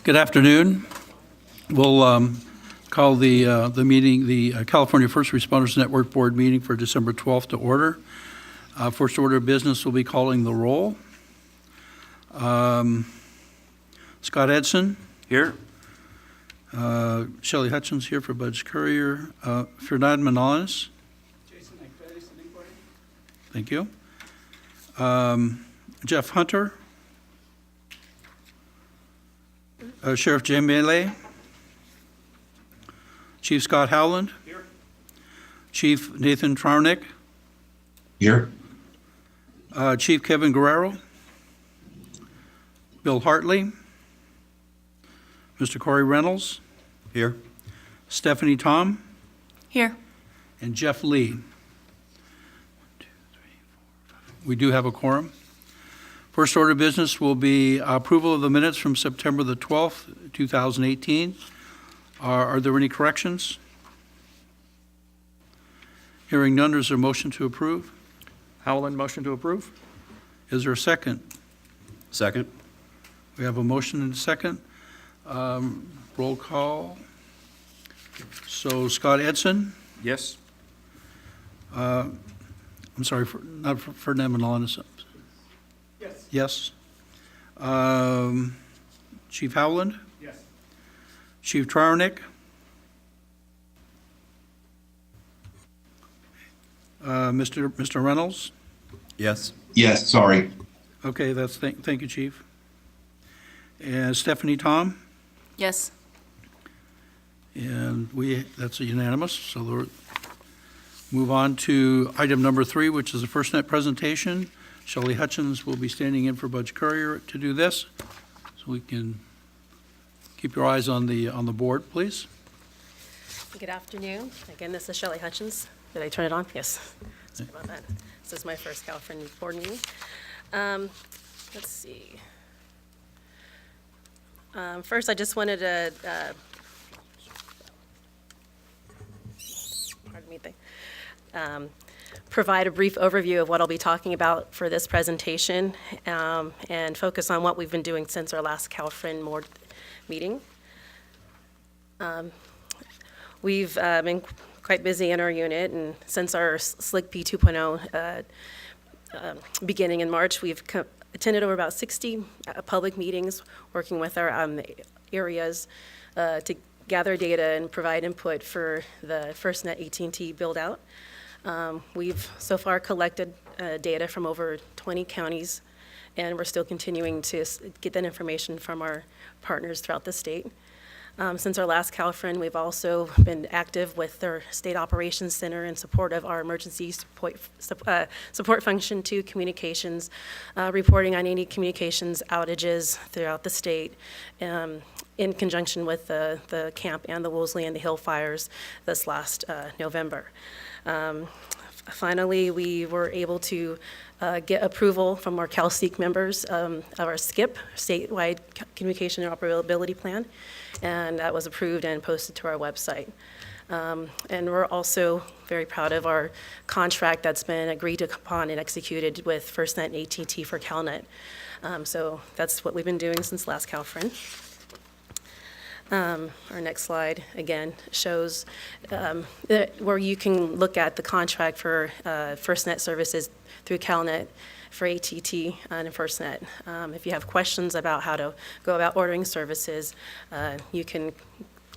Good afternoon. We'll call the meeting, the California First Responders Network Board meeting for December 12th to order. First order of business will be calling the roll. Scott Edson. Here. Shelley Hutchins here for Budge Courier. Fernand Manalis. Jason Nicteris, inquiry. Thank you. Jeff Hunter. Sheriff Jim Melee. Chief Scott Howland. Here. Chief Nathan Trarnick. Here. Chief Kevin Guerrero. Bill Hartley. Mr. Corey Reynolds. Here. Stephanie Tom. Here. And Jeff Lee. 1, 2, 3, 4, 5. We do have a quorum. First order of business will be approval of the minutes from September the 12th, 2018. Are there any corrections? Hearing none, is there a motion to approve? Howland, motion to approve. Is there a second? Second. We have a motion and a second. Roll call. So Scott Edson. Yes. I'm sorry, not for Fernand Manalis. Yes. Yes. Chief Howland. Yes. Chief Trarnick. Mr. Reynolds. Yes. Yes, sorry. Okay, thank you, Chief. And Stephanie Tom. Yes. And that's a unanimous, so we'll move on to item number 3, which is a FirstNet presentation. Shelley Hutchins will be standing in for Budge Courier to do this, so we can keep your eyes on the board, please. Good afternoon. Again, this is Shelley Hutchins. Did I turn it on? Yes. Sorry about that. This is my first CalFRN board meeting. Let's see. First, I just wanted to provide a brief overview of what I'll be talking about for this presentation, and focus on what we've been doing since our last CalFRN board meeting. We've been quite busy in our unit, and since our SLIC-P 2.0 beginning in March, we've attended over about 60 public meetings, working with our areas to gather data and provide input for the FirstNet AT&T build-out. We've so far collected data from over 20 counties, and we're still continuing to get that information from our partners throughout the state. Since our last CalFRN, we've also been active with our State Operations Center in support of our emergency support function 2 communications, reporting on any communications outages throughout the state, in conjunction with the Camp and the Woolsey and the Hill fires this last November. Finally, we were able to get approval from our CalSeek members of our SCIP, statewide communication interoperability plan, and that was approved and posted to our website. And we're also very proud of our contract that's been agreed upon and executed with FirstNet and ATT for CalNet. So that's what we've been doing since last CalFRN. Our next slide, again, shows where you can look at the contract for FirstNet services through CalNet for ATT and FirstNet. If you have questions about how to go about ordering services, you can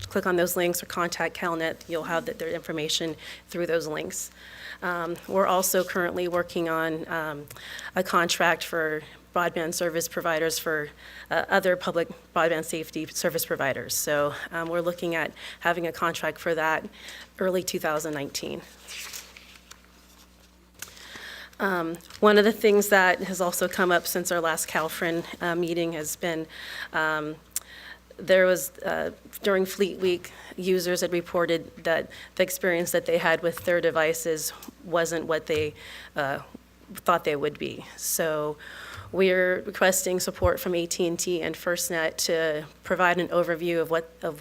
click on those links or contact CalNet. You'll have their information through those links. We're also currently working on a contract for broadband service providers for other public broadband safety service providers. So we're looking at having a contract for that early 2019. One of the things that has also come up since our last CalFRN meeting has been there was, during Fleet Week, users had reported that the experience that they had with their devices wasn't what they thought they would be. So we're requesting support from AT&T and FirstNet to provide an overview of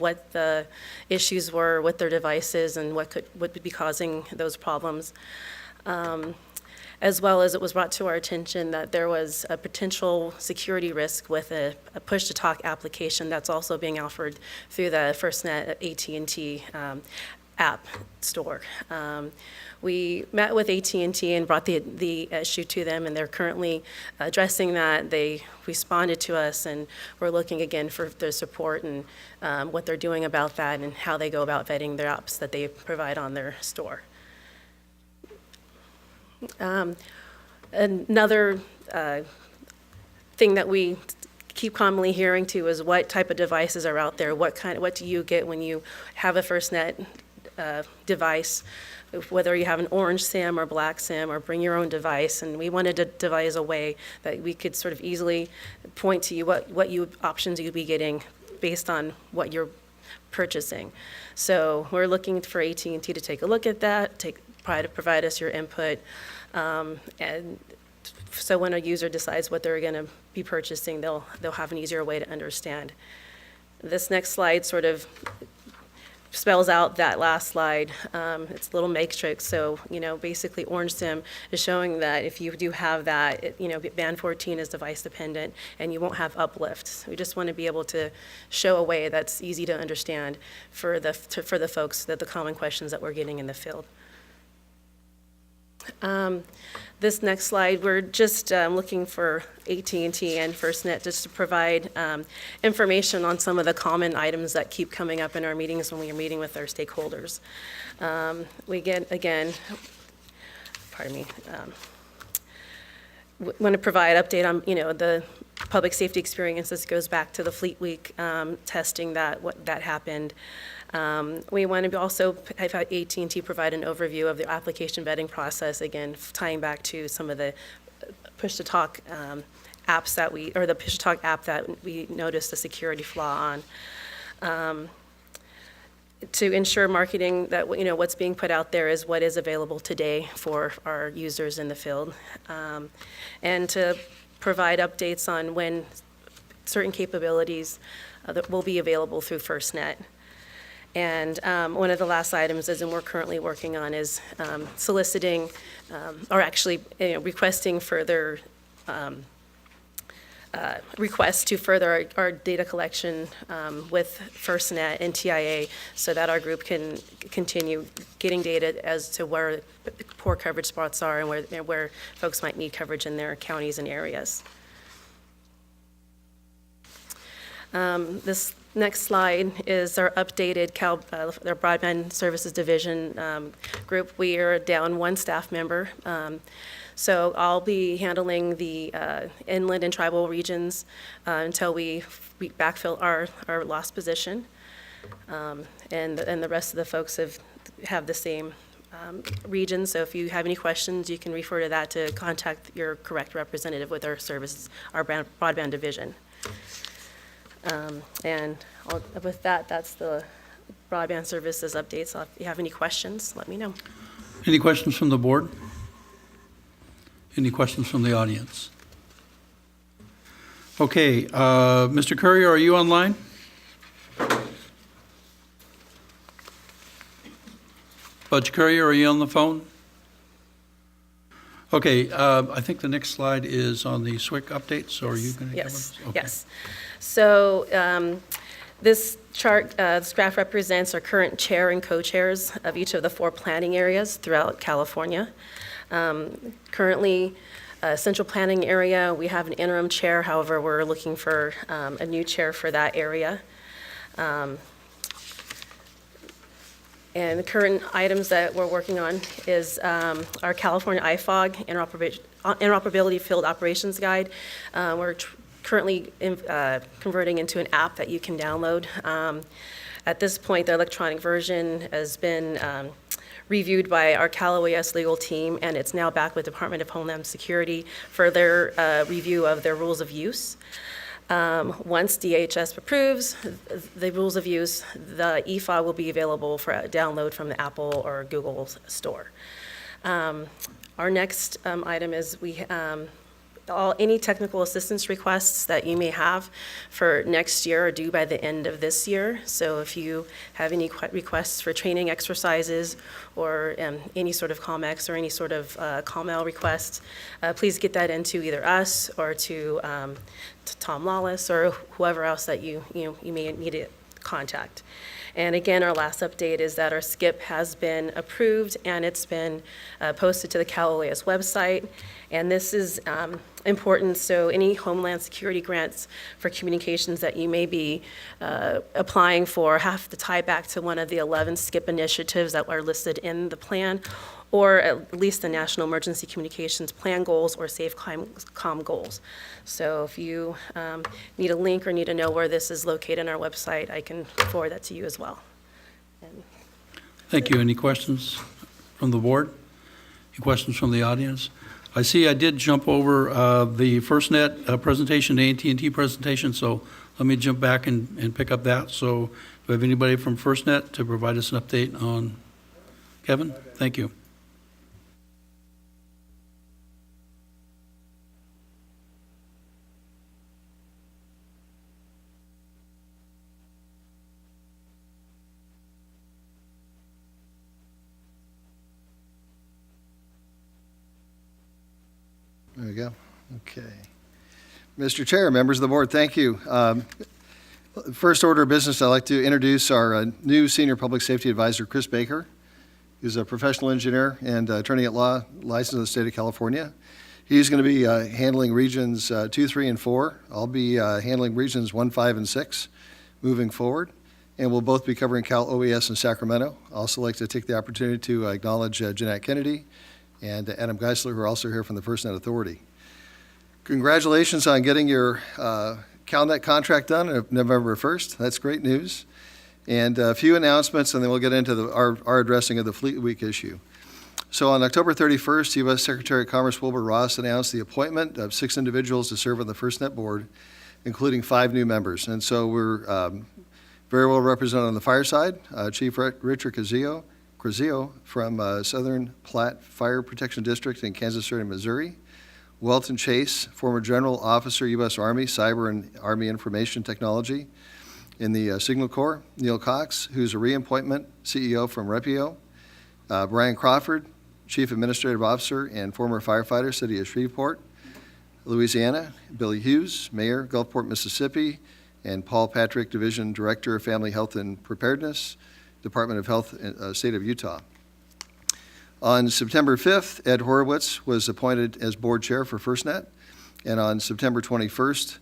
what the issues were with their devices and what would be causing those problems. as well as it was brought to our attention that there was a potential security risk with a push-to-talk application that's also being offered through the FirstNet AT&T app store. We met with AT&T and brought the issue to them, and they're currently addressing that. They responded to us, and we're looking again for their support and what they're doing about that and how they go about vetting their apps that they provide on their store. Another thing that we keep commonly hearing too is what type of devices are out there. What do you get when you have a FirstNet device, whether you have an orange SIM or black SIM, or bring your own device. And we wanted to devise a way that we could sort of easily point to you what options you'd be getting based on what you're purchasing. So we're looking for AT&T to take a look at that, provide us your input, and so when a user decides what they're going to be purchasing, they'll have an easier way to understand. This next slide sort of spells out that last slide. It's a little matrix. So, basically Orange SIM is showing that if you do have that, band 14 is device dependent and you won't have uplift. We just want to be able to show a way that's easy to understand for the folks, the common questions that we're getting in the field. This next slide, we're just looking for AT&T and FirstNet just to provide information on some of the common items that keep coming up in our meetings when we are meeting with our stakeholders. We get, again, want to provide update on, the public safety experience. This goes back to the Fleet Week testing that happened. We want to also have AT&T provide an overview of the application vetting process, again, tying back to some of the push-to-talk apps the push-to-talk app that we noticed a security flaw on. To ensure marketing that, what's being put out there is what is available today for our users in the field. And to provide updates on when certain capabilities that will be available through FirstNet. And one of the last items and we're currently working on is soliciting or actually requesting further requests to further our data collection with FirstNet and TIA so that our group can continue getting data as to where poor coverage spots are and where folks might need coverage in their counties and areas. This next slide is our updated their Broadband Services Division group. We are down one staff member. So I'll be handling the inland and tribal regions until we backfill our lost position. And the rest of the folks have the same region. So if you have any questions, you can refer to that to contact your correct representative with our broadband division. And with that, that's the Broadband Services update. So if you have any questions, let me know. Any questions from the board? Any questions from the audience? Okay, Mr. Courier, are you online? Budge Courier, are you on the phone? Okay, I think the next slide is on the SWIC update, so are you going to give us? Okay. Yes. So this chart, this graph represents our current chair and co-chairs of each of the 4 planning areas throughout California. Currently, central planning area, we have an interim chair. However, we're looking for a new chair for that area. And the current items that we're working on is our California IFOG, Interoperability Field Operations Guide. We're currently converting into an app that you can download. At this point, the electronic version has been reviewed by our Cal OAS legal team, and it's now back with Department of Homeland Security for their review of their rules of use. Once DHS approves the rules of use, the e-file will be available for a download from the Apple or Google store. Our next item is any technical assistance requests that you may have for next year are due by the end of this year. So if you have any requests for training exercises or any sort of COMEX or any sort of COMEL requests, please get that into either us or to Tom Lawless or whoever else that you may need to contact. And again, our last update is that our SCIP has been approved and it's been posted to the Cal OAS website. And this is important, so any Homeland Security grants for communications that you may be applying for have to tie back to one of the 11 SCIP initiatives that are listed in the plan, or at least the National Emergency Communications Plan goals or SAFECOM goals. So if you need a link or need to know where this is located on our website, I can forward that to you as well. Thank you. Any questions from the board? Any questions from the audience? I see I did jump over the FirstNet presentation, the AT&T presentation, so let me jump back and pick up that. So do we have anybody from FirstNet to provide us an update on? Kevin? Thank you. There we go. Okay. Mr. Chair, members of the board, thank you. First order of business, I'd like to introduce our new Senior Public Safety Advisor, Chris Baker. He's a professional engineer and attorney at law, licensed in the state of California. He's going to be handling regions 2, 3, and 4. I'll be handling regions 1, 5, and 6 moving forward. And we'll both be covering Cal OAS in Sacramento. I'd also like to take the opportunity to acknowledge Jeanette Kennedy and Adam Geisler, who are also here from the FirstNet Authority. Congratulations on getting your CalNet contract done on November 1st. That's great news. And a few announcements, and then we'll get into our addressing of the Fleet Week issue. So on October 31st, U.S. Secretary of Commerce Wilbur Ross announced the appointment of 6 individuals to serve on the FirstNet board, including 5 new members. And so we're very well represented on the fire side. Chief Richard Crazillo from Southern Platte Fire Protection District in Kansas City, Missouri. Welton Chase, former General Officer, U.S. Army, Cyber and Army Information Technology in the Signal Corps. Neil Cox, who's a reappointment CEO from Repio. Brian Crawford, Chief Administrative Officer and former firefighter, City of Shreveport, Louisiana. Billy Hughes, Mayor, Gulfport, Mississippi. And Paul Patrick, Division Director of Family Health and Preparedness, Department of Health, State of Utah. On September 5th, Ed Horowitz was appointed as board chair for FirstNet. And on September 21st,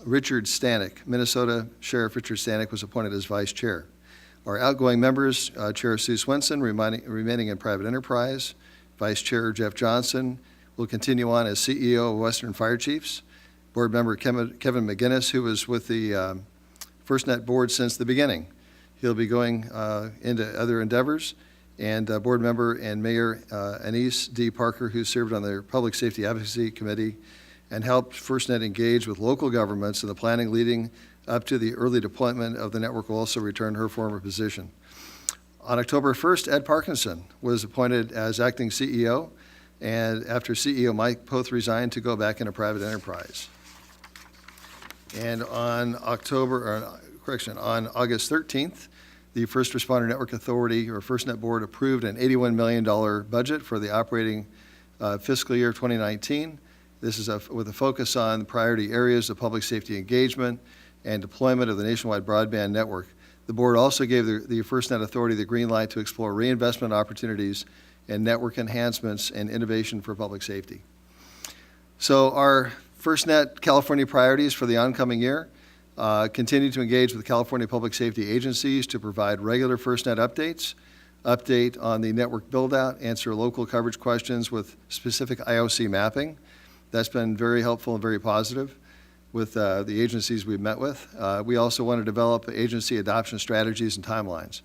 Richard Stanek, Minnesota Sheriff Richard Stanek, was appointed as vice chair. Our outgoing members, Chair Sue Swenson, remaining in private enterprise. Vice Chair Jeff Johnson will continue on as CEO of Western Fire Chiefs. Board member Kevin McGinnis, who was with the FirstNet board since the beginning. He'll be going into other endeavors. And board member and Mayor Anise D. Parker, who served on the Public Safety Advocacy Committee and helped FirstNet engage with local governments in the planning leading up to the early deployment of the network, will also return her former position. On October 1st, Ed Parkinson was appointed as acting CEO, and after CEO Mike Poth resigned to go back into private enterprise. And on August 13th, the First Responder Network Authority, or FirstNet Board, approved an $81 million budget for the operating fiscal year 2019. This is with a focus on priority areas of public safety engagement and deployment of the nationwide broadband network. The board also gave the FirstNet Authority the green light to explore reinvestment opportunities and network enhancements and innovation for public safety. So our FirstNet California priorities for the oncoming year: continue to engage with California public safety agencies to provide regular FirstNet updates, update on the network build-out, answer local coverage questions with specific IOC mapping. That's been very helpful and very positive with the agencies we've met with. We also want to develop agency adoption strategies and timelines,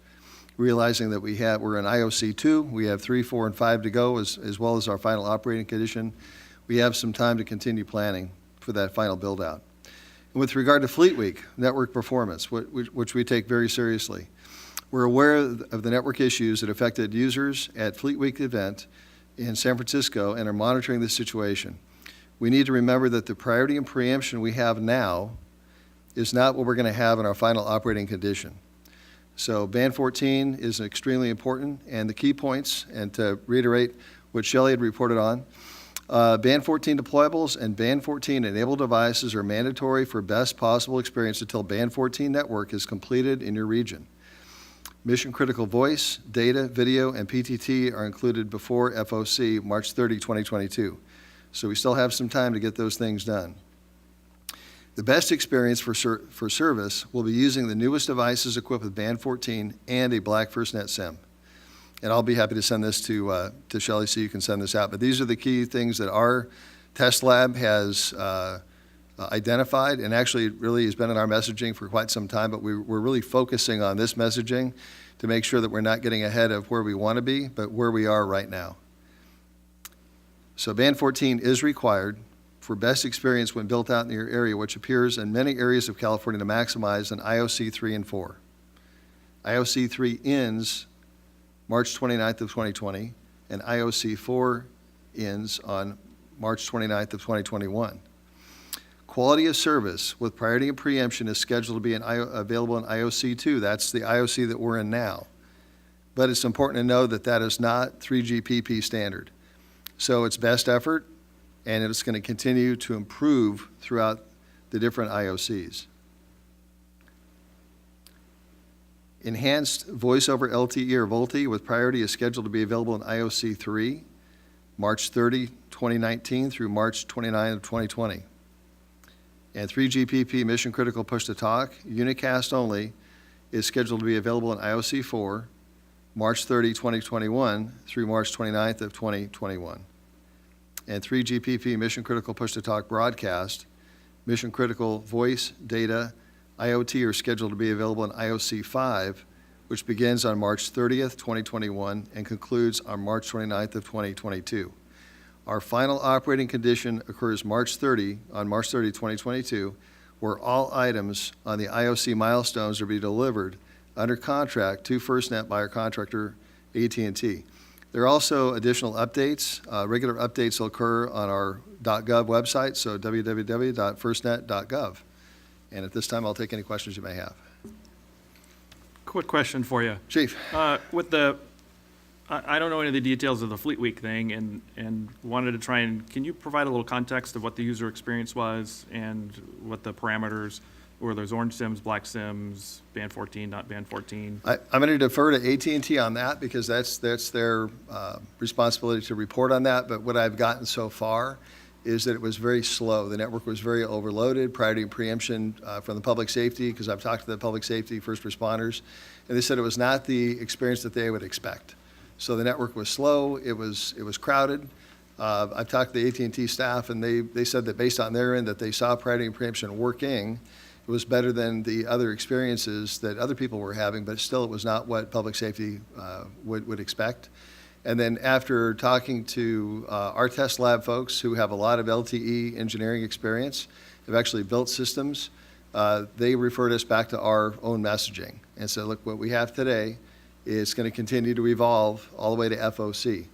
realizing that we're in IOC 2, we have 3, 4, and 5 to go, as well as our final operating condition. We have some time to continue planning for that final build-out. And with regard to Fleet Week, network performance, which we take very seriously, we're aware of the network issues that affected users at Fleet Week event in San Francisco and are monitoring the situation. we need to remember that the priority and preemption we have now is not what we're going to have in our final operating condition. So Band 14 is extremely important, and the key points, and to reiterate what Shelley had reported on, Band 14 deployables and Band 14 enabled devices are mandatory for best possible experience until Band 14 network is completed in your region. Mission-critical voice, data, video, and PTT are included before FOC, March 30, 2022. So we still have some time to get those things done. The best experience for service will be using the newest devices equipped with Band 14 and a black FirstNet SIM. And I'll be happy to send this to Shelley so you can send this out. But these are the key things that our test lab has identified, and actually it really has been in our messaging for quite some time, but we're really focusing on this messaging to make sure that we're not getting ahead of where we want to be, but where we are right now. So Band 14 is required for best experience when built out in your area, which appears in many areas of California to maximize an IOC 3 and 4. IOC 3 ends March 29th of 2020, and IOC 4 ends on March 29th of 2021. Quality of service with priority and preemption is scheduled to be available in IOC 2. That's the IOC that we're in now. But it's important to know that that is not 3GPP standard. So it's best effort, and it's going to continue to improve throughout the different IOCs. Enhanced voice over LTE or VoLTE with priority is scheduled to be available in IOC 3, March 30, 2019 through March 29 of 2020. And 3GPP mission critical push to talk, unicast only, is scheduled to be available in IOC 4, March 30, 2021 through March 29th of 2021. And 3GPP mission critical push to talk broadcast, mission critical voice, data, IoT are scheduled to be available in IOC 5, which begins on March 30th, 2021 and concludes on March 29th of 2022. Our final operating condition occurs March 30, 2022, where all items on the IOC milestones are to be delivered under contract to FirstNet by our contractor, AT&T. There are also additional updates. Regular updates will occur on our .gov website, so www.firstnet.gov. And at this time, I'll take any questions you may have. Quick question for you. Chief. With the, I don't know any of the details of the Fleet Week thing, and wanted to try and, can you provide a little context of what the user experience was and what the parameters were? Those orange SIMs, black SIMs, Band 14, not Band 14? I'm going to defer to AT&T on that because that's their responsibility to report on that. But what I've gotten so far is that it was very slow. The network was very overloaded, priority and preemption from the public safety, because I've talked to the public safety, first responders, and they said it was not the experience that they would expect. So the network was slow, it was crowded. I've talked to the AT&T staff, and they said that based on their end that they saw priority and preemption working. It was better than the other experiences that other people were having, but still it was not what public safety would expect. And then after talking to our test lab folks who have a lot of LTE engineering experience, have actually built systems, they referred us back to our own messaging and said, look, what we have today is going to continue to evolve all the way to FOC.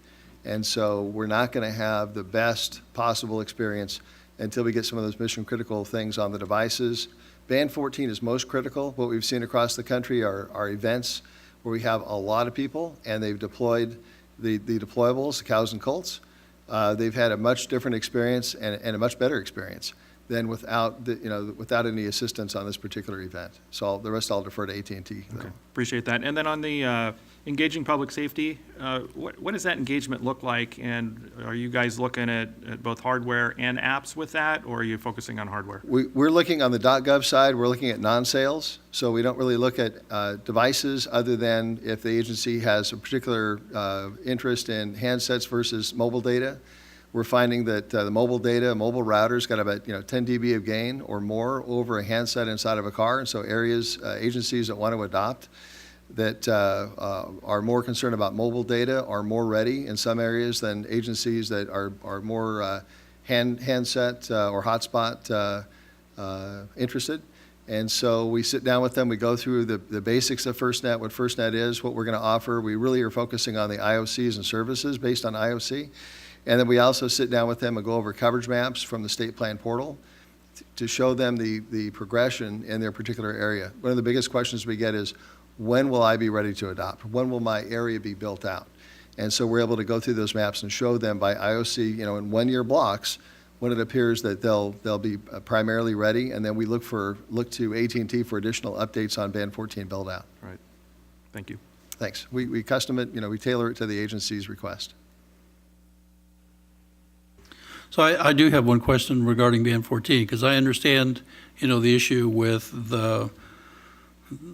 And so we're not going to have the best possible experience until we get some of those mission critical things on the devices. Band 14 is most critical. What we've seen across the country are events where we have a lot of people and they've deployed the deployables, the cows and colts. They've had a much different experience and a much better experience than without any assistance on this particular event. So the rest I'll defer to AT&T. Okay. Appreciate that. And then on the engaging public safety, what does that engagement look like? And are you guys looking at both hardware and apps with that, or are you focusing on hardware? We're looking on the .gov side, we're looking at non-sales. So we don't really look at devices other than if the agency has a particular interest in handsets versus mobile data. We're finding that the mobile data, mobile routers got about 10 dB of gain or more over a handset inside of a car. And so agencies that want to adopt that are more concerned about mobile data are more ready in some areas than agencies that are more handset or hotspot interested. And so we sit down with them, we go through the basics of FirstNet, what FirstNet is, what we're going to offer. We really are focusing on the IOCs and services based on IOC. And then we also sit down with them and go over coverage maps from the state plan portal to show them the progression in their particular area. One of the biggest questions we get is, when will I be ready to adopt? When will my area be built out? And so we're able to go through those maps and show them by IOC, in 1 year blocks, when it appears that they'll be primarily ready, and then we look to AT&T for additional updates on Band 14 build out. Right. Thank you. Thanks. We custom it, we tailor it to the agency's request. So I do have one question regarding Band 14, because I understand, the issue with the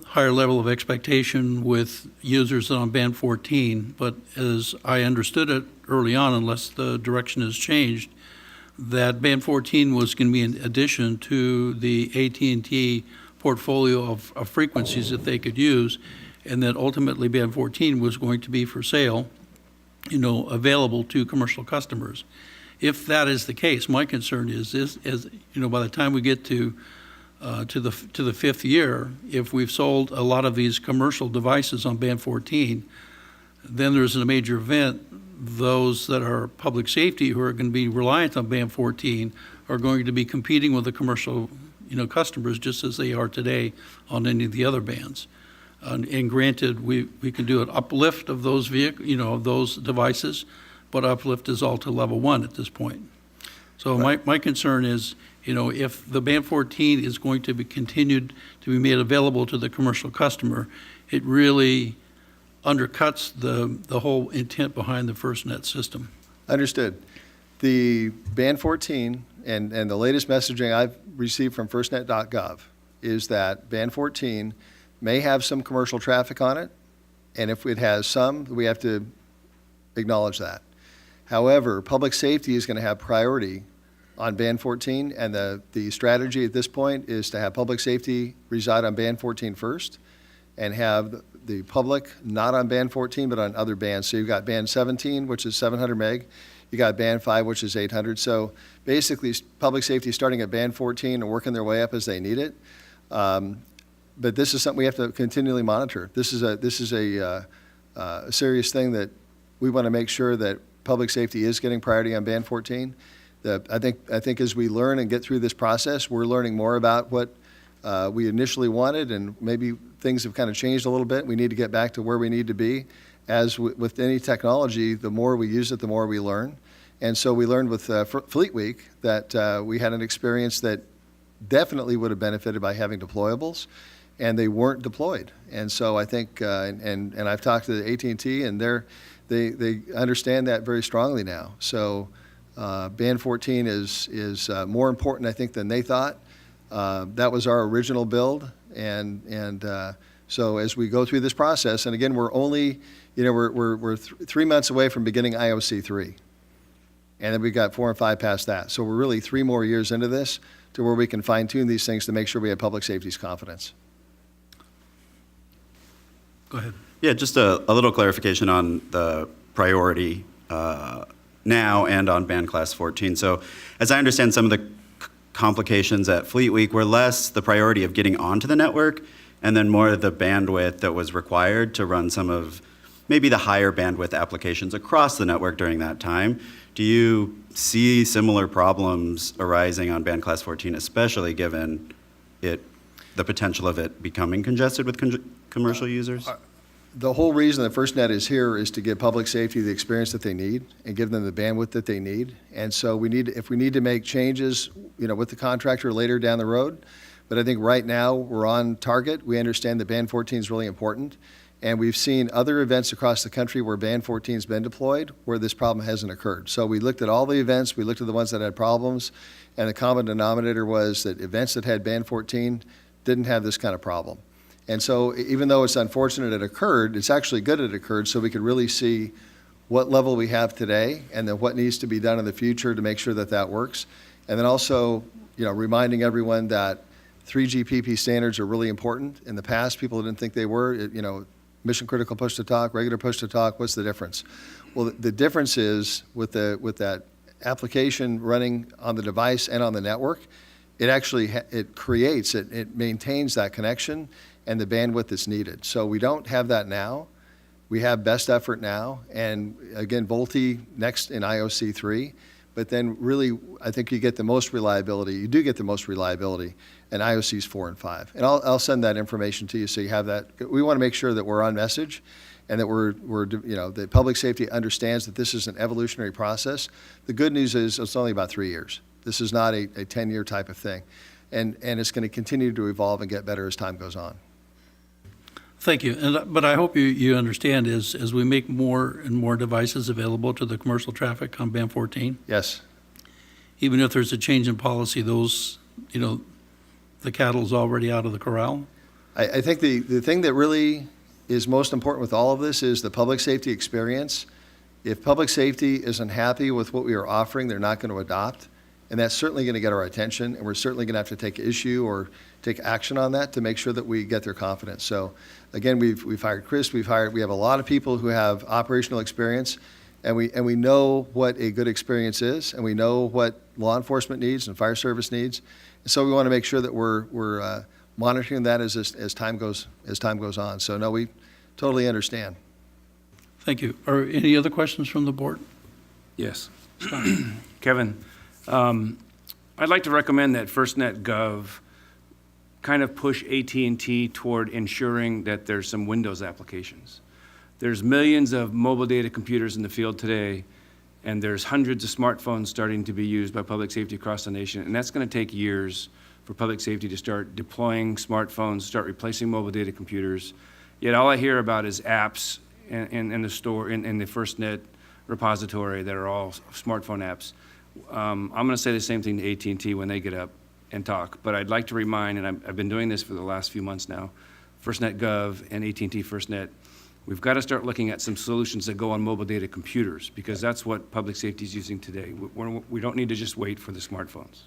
higher level of expectation with users on Band 14, but as I understood it early on, unless the direction has changed, that Band 14 was going to be in addition to the AT&T portfolio of frequencies that they could use, and that ultimately Band 14 was going to be for sale, available to commercial customers. If that is the case, my concern is by the time we get to the fifth year, if we've sold a lot of these commercial devices on Band 14, then there's a major event. Those that are public safety who are going to be reliant on Band 14 are going to be competing with the commercial, customers just as they are today on any of the other bands. And granted, we can do an uplift of those of those devices, but uplift is all to level 1 at this point. So my concern is, if the Band 14 is going to be continued to be made available to the commercial customer, it really undercuts the whole intent behind the FirstNet system. Understood. The Band 14 and the latest messaging I've received from FirstNet.gov is that Band 14 may have some commercial traffic on it, and if it has some, we have to acknowledge that. However, public safety is going to have priority on Band 14, and the strategy at this point is to have public safety reside on Band 14 first, and have the public not on Band 14, but on other bands. So you've got Band 17, which is 700 meg. You got Band 5, which is 800. So basically, public safety starting at Band 14 and working their way up as they need it. But this is something we have to continually monitor. This is a serious thing that we want to make sure that public safety is getting priority on Band 14. I think as we learn and get through this process, we're learning more about what we initially wanted, and maybe things have kind of changed a little bit. We need to get back to where we need to be. As with any technology, the more we use it, the more we learn. And so we learned with Fleet Week that we had an experience that definitely would have benefited by having deployables, and they weren't deployed. And so I think, and I've talked to the AT&T, and they understand that very strongly now. So Band 14 is more important, I think, than they thought. That was our original build, and so as we go through this process, and again, we're only, we're 3 months away from beginning IOC 3, and then we got 4 and 5 past that. So we're really 3 more years into this to where we can fine tune these things to make sure we have public safety's confidence. Go ahead. Yeah, just a little clarification on the priority now and on band class 14. So as I understand, some of the complications at Fleet Week were less the priority of getting onto the network and then more the bandwidth that was required to run some of maybe the higher bandwidth applications across the network during that time. Do you see similar problems arising on band class 14, especially given the potential of it becoming congested with commercial users? The whole reason that FirstNet is here is to give public safety the experience that they need and give them the bandwidth that they need. And so if we need to make changes, with the contractor later down the road, but I think right now we're on target. We understand that Band 14 is really important. And we've seen other events across the country where Band 14 has been deployed where this problem hasn't occurred. So we looked at all the events, we looked at the ones that had problems, and the common denominator was that events that had Band 14 didn't have this kind of problem. And so even though it's unfortunate it occurred, it's actually good it occurred so we could really see what level we have today and then what needs to be done in the future to make sure that that works. And then also, reminding everyone that 3GPP standards are really important. In the past, people didn't think they were. Mission critical push to talk, regular push to talk, what's the difference? Well, the difference is with that application running on the device and on the network, it actually it maintains that connection and the bandwidth that's needed. So we don't have that now, We have best effort now, and again, VoLTE next in IOC 3, but then really, I think you get the most reliability, you do get the most reliability in IOCs 4 and 5. And I'll send that information to you so you have that. We want to make sure that we're on message and that that public safety understands that this is an evolutionary process. The good news is it's only about 3 years. This is not a 10-year type of thing. And it's going to continue to evolve and get better as time goes on. Thank you. But I hope you understand as we make more and more devices available to the commercial traffic on Band 14, Yes. even if there's a change in policy, those, the cattle's already out of the corral. I think the thing that really is most important with all of this is the public safety experience. If public safety isn't happy with what we are offering, they're not going to adopt. And that's certainly going to get our attention, and we're certainly going to have to take issue or take action on that to make sure that we get their confidence. So again, we've hired Chris, we have a lot of people who have operational experience, and we know what a good experience is, and we know what law enforcement needs and fire service needs. And so we want to make sure that we're monitoring that as time goes on. So no, we totally understand. Thank you. Are any other questions from the board? Yes. Kevin, I'd like to recommend that FirstNet Gov kind of push AT&T toward ensuring that there's some Windows applications. There's millions of mobile data computers in the field today, and there's hundreds of smartphones starting to be used by public safety across the nation, and that's going to take years for public safety to start deploying smartphones, start replacing mobile data computers. Yet all I hear about is apps in the store, in the FirstNet repository that are all smartphone apps. I'm going to say the same thing to AT&T when they get up and talk, but I'd like to remind, and I've been doing this for the last few months now, FirstNet Gov and AT&T Firstnet, we've got to start looking at some solutions that go on mobile data computers, because that's what public safety is using today. We don't need to just wait for the smartphones.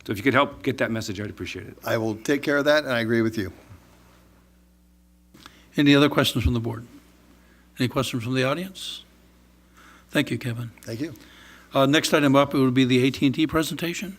So if you could help get that message, I'd appreciate it. I will take care of that, and I agree with you. Any other questions from the board? Any questions from the audience? Thank you, Kevin. Thank you. Next item up, it would be the AT&T presentation.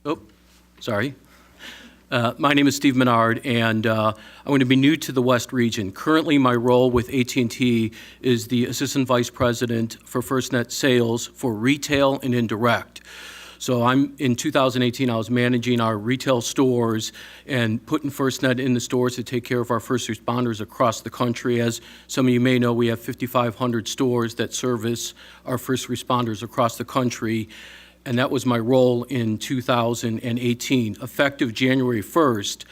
Oh, sorry. My name is Steve Menard, and I'm going to be new to the West region. Currently, my role with AT&T is the Assistant Vice President for FirstNet Sales for retail and indirect. So in 2018, I was managing our retail stores and putting FirstNet in the stores to take care of our first responders across the country. As some of you may know, we have 5,500 stores that service our first responders across the country. And that was my role in 2018. Effective January 1st,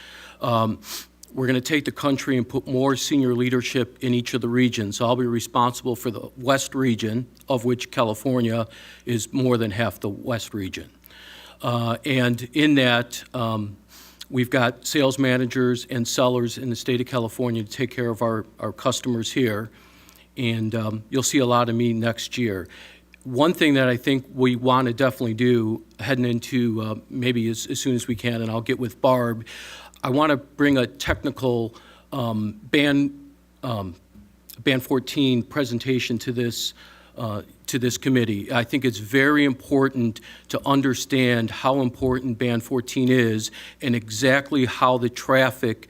we're going to take the country and put more senior leadership in each of the regions. So I'll be responsible for the West region, of which California is more than half the West region. And in that, we've got sales managers and sellers in the state of California to take care of our customers here. And you'll see a lot of me next year. One thing that I think we want to definitely do heading into maybe as soon as we can, and I'll get with Barb, I want to bring a technical Band 14 presentation to this committee. I think it's very important to understand how important Band 14 is and exactly how the traffic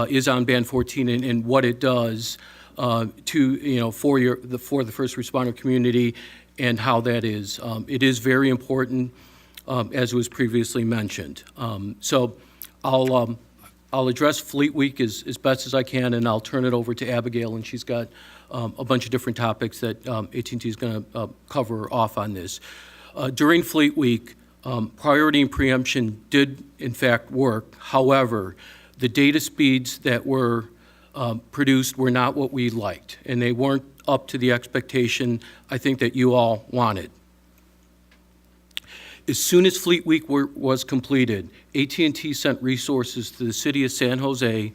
is on Band 14 and what it does for the first responder community, and how that is. It is very important, as was previously mentioned. So I'll address Fleet Week as best as I can, and I'll turn it over to Abigail, and she's got a bunch of different topics that AT&T is going to cover off on this. During Fleet Week, priority and preemption did in fact work. However, the data speeds that were produced were not what we liked, and they weren't up to the expectation I think that you all wanted. As soon as Fleet Week was completed, AT&T sent resources to the city of San Jose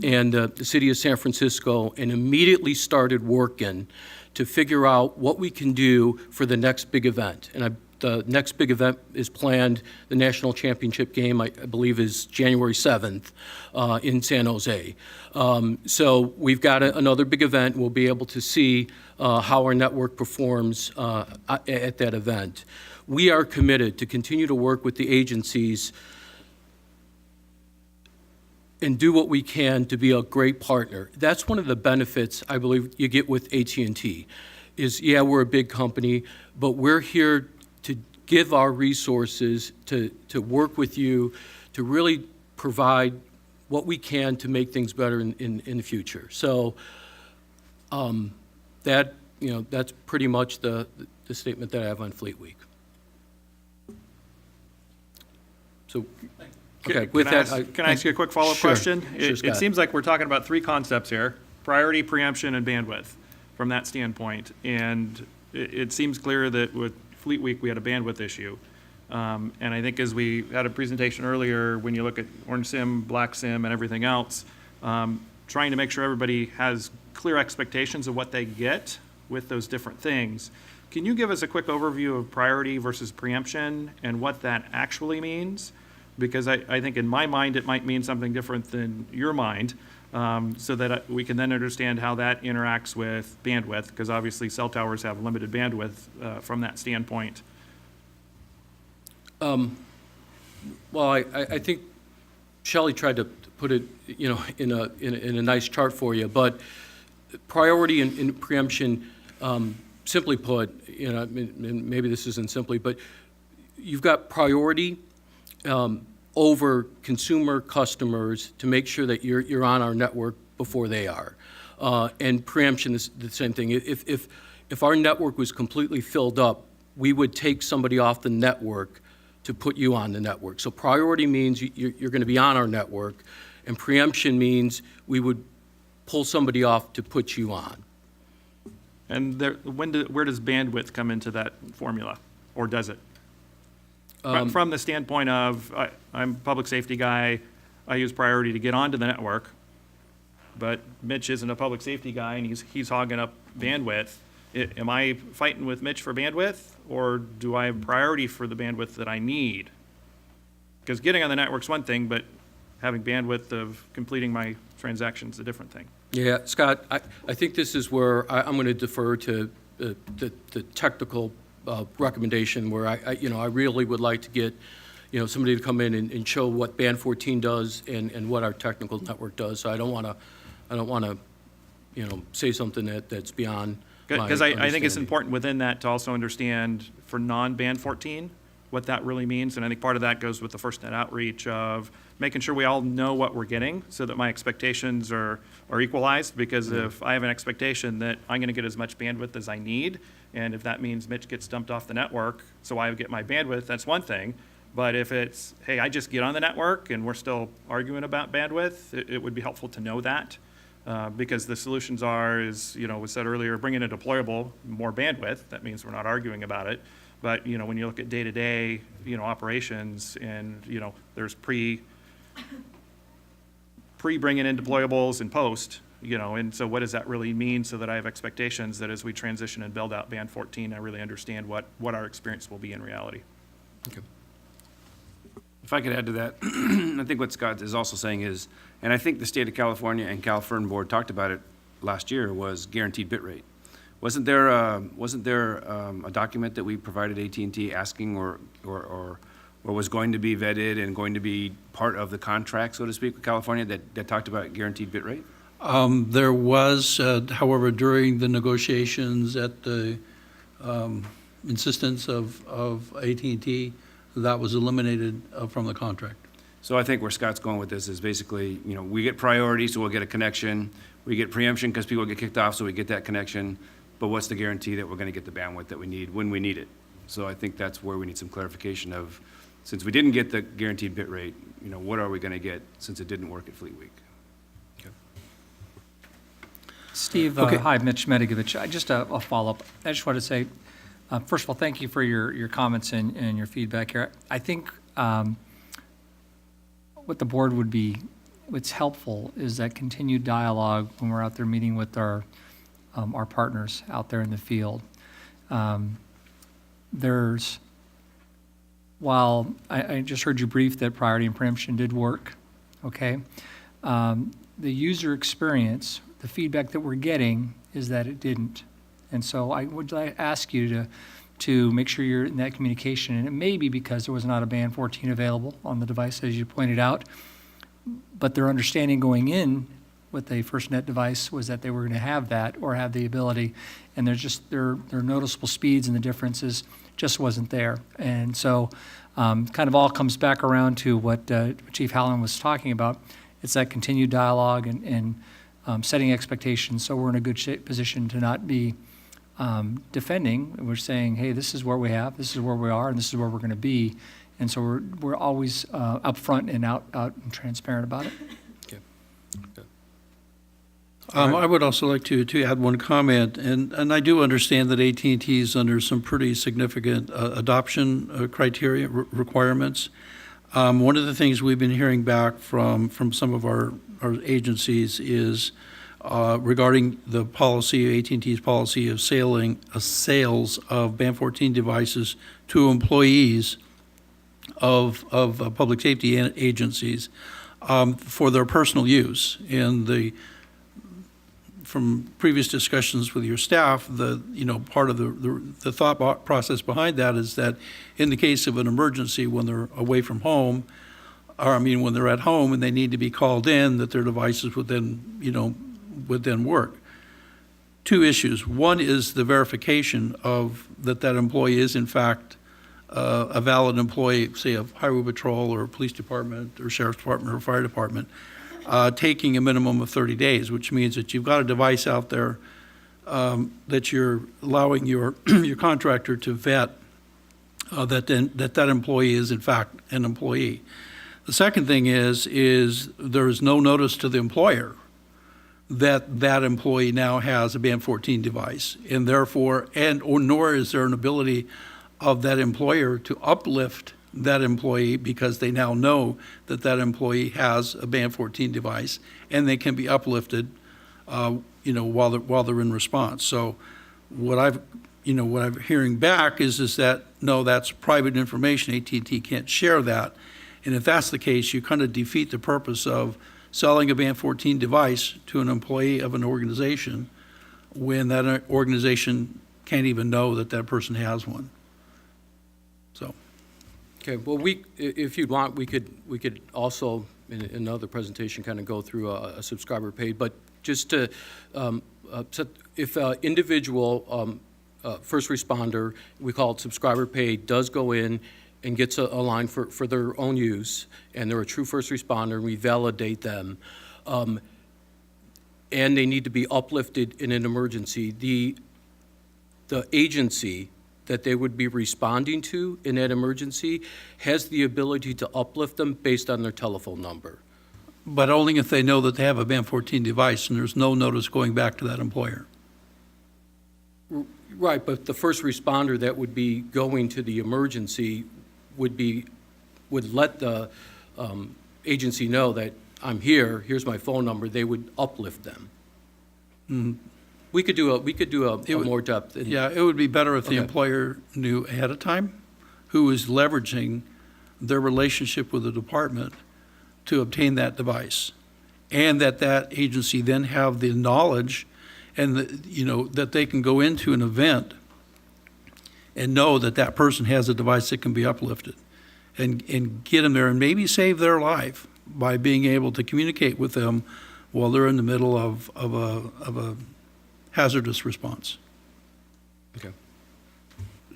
and the city of San Francisco and immediately started working to figure out what we can do for the next big event. And the next big event is planned, the national championship game, I believe, is January 7th in San Jose. So we've got another big event. We'll be able to see how our network performs at that event. We are committed to continue to work with the agencies and do what we can to be a great partner. That's one of the benefits I believe you get with AT&T is, yeah, we're a big company, but we're here to give our resources to work with you, to really provide what we can to make things better in the future. So that's pretty much the statement that I have on Fleet Week. So, okay, with that, Can I ask you a quick follow-up Sure. question? Sure, It Scott. seems like we're talking about three concepts here: priority, preemption, and bandwidth from that standpoint. And it seems clear that with Fleet Week, we had a bandwidth issue. And I think as we had a presentation earlier, when you look at Orange SIM, Black SIM, and everything else, trying to make sure everybody has clear expectations of what they get with those different things. Can you give us a quick overview of priority versus preemption and what that actually means? Because I think in my mind, it might mean something different than your mind, so that we can then understand how that interacts with bandwidth, because obviously cell towers have limited bandwidth from that standpoint. well, I think Shelley tried to put it, in a nice chart for you, but priority and preemption, simply put, and maybe this isn't simply, but you've got priority over consumer customers to make sure that you're on our network before they are. And preemption is the same thing. If our network was completely filled up, we would take somebody off the network to put you on the network. So priority means you're going to be on our network, and preemption means we would pull somebody off to put you on. And where does bandwidth come into that formula, or does it? From the standpoint of, I'm a public safety guy, I use priority to get onto the network, but Mitch isn't a public safety guy and he's hogging up bandwidth. Am I fighting with Mitch for bandwidth, or do I have priority for the bandwidth that I need? Because getting on the network's one thing, but having bandwidth of completing my transaction's a different thing. Yeah, Scott, I think this is where I'm going to defer to the technical recommendation, where I really would like to get, somebody to come in and show what Band 14 does and what our technical network does. So I don't want to, say something that's beyond my Because I think it's understanding. important within that to also understand for non-Band 14, what that really means. And I think part of that goes with the FirstNet outreach of making sure we all know what we're getting so that my expectations are equalized. Because if I have an expectation that I'm going to get as much bandwidth as I need, and if that means Mitch gets dumped off the network, so I get my bandwidth, that's one thing. But if it's, hey, I just get on the network and we're still arguing about bandwidth, it would be helpful to know that. Because the solutions was said earlier, bringing a deployable, more bandwidth. That means we're not arguing about it. But, when you look at day-to-day, operations and, there's pre bringing in deployables and post, and so what does that really mean so that I have expectations that as we transition and build out Band 14, I really understand what our experience will be in reality. Okay. If I could add to that, I think what Scott is also saying is, and I think the state of California and CalFRN board talked about it last year, was guaranteed bit rate. Wasn't there a document that we provided AT&T asking or was going to be vetted and going to be part of the contract, so to speak, with California that talked about guaranteed bit rate? There was, however, during the negotiations at the insistence of AT&T, that was eliminated from the contract. So I think where Scott's going with this is basically, we get priority, so we'll get a connection. We get preemption because people get kicked off, so we get that connection. But what's the guarantee that we're going to get the bandwidth that we need when we need it? So I think that's where we need some clarification of, since we didn't get the guaranteed bit rate, what are we going to get since it didn't work at Fleet Week? Steve, Okay. hi, Mitch Medigovich. Just a follow-up. I just want to say, first of all, thank you for your comments and your feedback here. I think what the board what's helpful is that continued dialogue when we're out there meeting with our our partners out there in the field. While I just heard you brief that priority and preemption did work, okay? The user experience, the feedback that we're getting is that it didn't. And so I would ask you to make sure you're in that communication. And it may be because there was not a band 14 available on the device, as you pointed out, but their understanding going in with a FirstNet device was that they were going to have that or have the ability, and their noticeable speeds and the differences just wasn't there. And so kind of all comes back around to what Chief Hallen was talking about. It's that continued dialogue and setting expectations, so we're in a good position to not be defending. We're saying, hey, this is what we have, this is where we are, and this is where we're going to be. And so we're always upfront and out and transparent about it. I would also like to add one comment, and I do understand that AT&T is under some pretty significant adoption criteria requirements. One of the things we've been hearing back from some of our agencies is regarding the policy, AT&T's policy of sales of Band 14 devices to employees of public safety agencies for their personal use. And from previous discussions with your staff, part of the thought process behind that is that in the case of an emergency, when they're away from home, when they're at home and they need to be called in, that their devices would then work. Two issues. One is the verification of that employee is in fact a valid employee, say of Highway Patrol or Police Department or Sheriff's Department or Fire Department, taking a minimum of 30 days, which means that you've got a device out there that you're allowing your contractor to vet that employee is in fact an employee. The second thing is there is no notice to the employer that employee now has a Band 14 device, and therefore, nor is there an ability of that employer to uplift that employee because they now know that employee has a Band 14 device and they can be uplifted, while they're in response. So what I'm hearing back is that no, that's private information. AT&T can't share that, and if that's the case, you kind of defeat the purpose of selling a Band 14 device to an employee of an organization when that organization can't even know that person has one. So. Okay, well, if you'd want, we could also, in another presentation, kind of go through a subscriber pay, but just to, if an individual first responder, we call it subscriber pay, does go in and gets a line for their own use, and they're a true first responder, we validate them, and they need to be uplifted in an emergency, the agency that they would be responding to in that emergency has the ability to uplift them based on their telephone number. But only if they know that they have a Band 14 device and there's no notice going back to that employer. Right, but the first responder that would be going to the emergency would let the agency know that I'm here, here's my phone number, they would uplift them. Mm. We could do a more depth. Yeah, it would be better if the Okay. employer knew ahead of time who is leveraging their relationship with the department to obtain that device, and that agency then have the knowledge and that they can go into an event and know that person has a device that can be uplifted and get them there and maybe save their life by being able to communicate with them while they're in the middle of a hazardous response. Okay.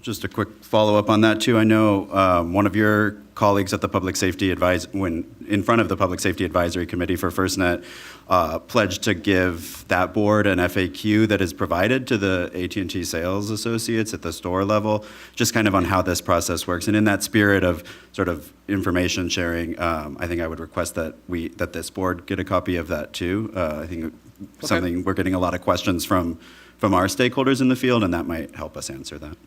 Just a quick follow-up on that, too. I know one of your colleagues at the Public Safety when in front of the Public Safety Advisory Committee for FirstNet, pledged to give that board an FAQ that is provided to the AT&T sales associates at the store level, just kind of on how this process works. And in that spirit of sort of information sharing, I think I would request that this board get a copy of that, too. I think something we're getting a lot of questions from our stakeholders in the field, and that might help us answer that.